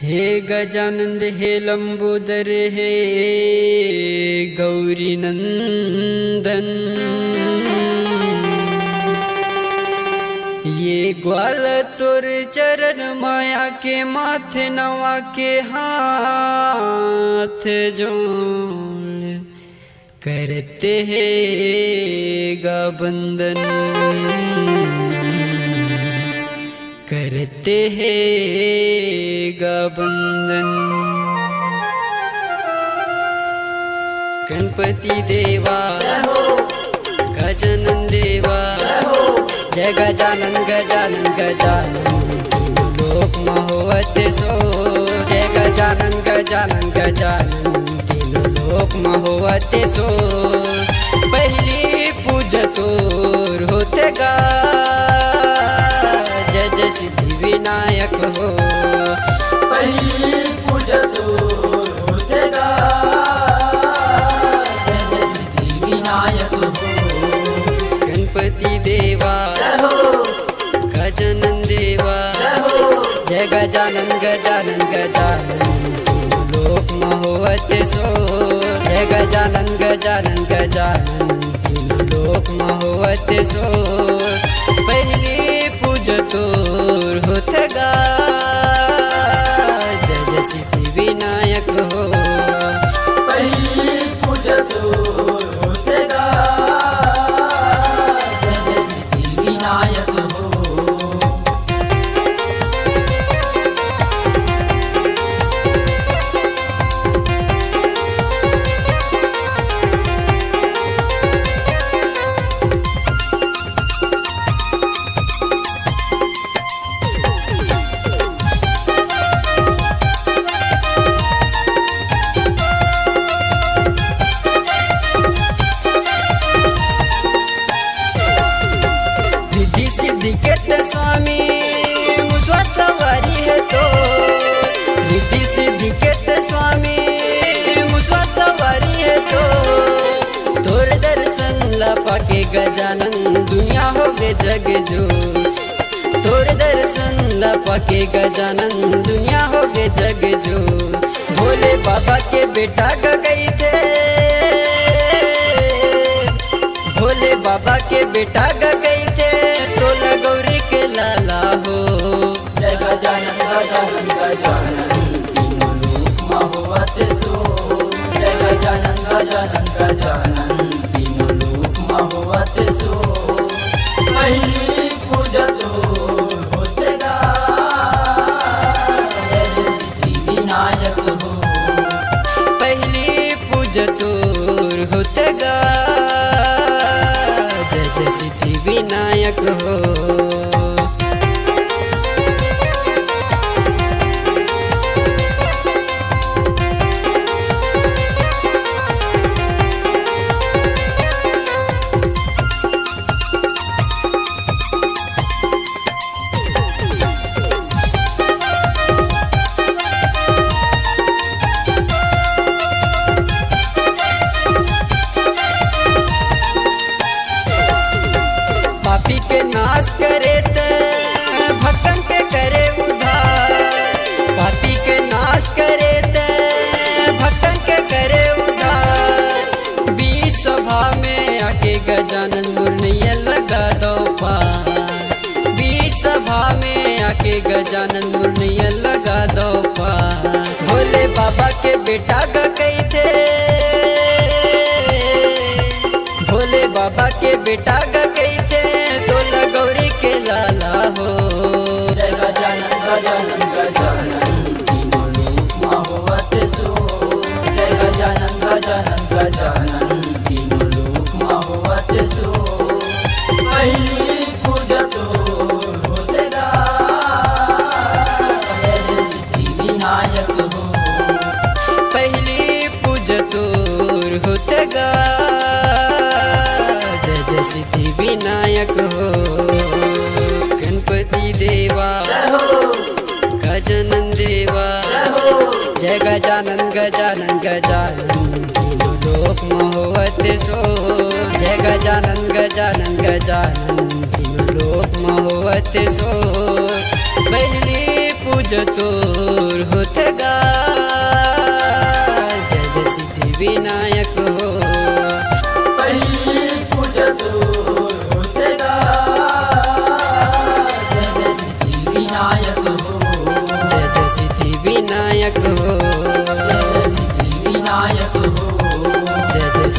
हे गजानंद हे लंबोदर हे गौरी नंदन, ये ग्वाल तोर चरण माया के माथे नवा के हाथ जोड़ करते हैं गा बंदन, करते हैं गा बंदन। गणपति देवा गजानन देवा, जय गजानन गजानन गजानन, लोक महोवत सो। जय गजानन गजानन गजानन, तीनों लोक महोवत सो। पहली पूजा तोर होते गा, जय जय सिद्धि विनायक हो। पहली पूजा तोर होते गा, जय जय सिद्धि विनायक हो। गणपति देवा गजानन देवा, जय गजानन गजानन गजानन, लोक महोवत सो। जय गजानन गजानन गजानन, तीनों लोक महोवत सो। पहली पूजा तोर होते गा, जय जय सिद्धि विनायक हो। पहली पूजा तोर होते गा, जय जय सिद्धि विनायक हो। स्वामी मुझवा सवारी है तो, रिद्धि सिद्धि के स्वामी मुझवा सवारी है तो। तोर दर्शन ला पाके गजानन दुनिया हो गे जग जो। तोर दर्शन ला पाके गजानन दुनिया हो गे जग जो। भोले बाबा के बेटा गई थे, भोले बाबा के बेटा गई थे, तो गौरी के लाला हो। जय गजानन गजानन गजानन, तीनों लोक महोवत सो। जय गजानन गजानन गजानन, तीनों लोक महोवत सो। पहली पूजा तोर होते गा, जय जय सिद्धि विनायक हो। पहली पूजा तोर होते गा, जय जय सिद्धि विनायक हो। पापी के नाश करे ते भक्तन के करे उद्धार। पापी के नाश करे ते भक्तन के करे उद्धार। बीच सभा में आके गजानन मुरलिया लगा दो पार। बीच सभा में आके गजानन मुरलिया लगा दो पार। भोले बाबा के बेटा गई थे, भोले बाबा के बेटा गई थे, तो गौरी के लाला हो। जय गजानन गजानन गजानन, तीनों लोक महोवत सो। जय गजानन गजानन गजानन, तीनों लोक महोवत सो। पहली पूजा तोर होते गा, जय जय सिद्धि विनायक हो। पहली पूजा तोर होते गा, जय जय सिद्धि विनायक हो। गणपति देवा गजानन देवा, जय गजानन गजानन गजानन, तीनों लोक महोवत सो। जय गजानन गजानन गजानन, तीनों लोक महोवत सो। पहली पूजा पूजा तोर होते गा जय जय सिद्धि विनायक हो पहिली पूजा तोर होते गा जय जय सिद्धि विनायक हो जय जय सिद्धि विनायक हो जय जय सिद्धि विनायक हो जय जय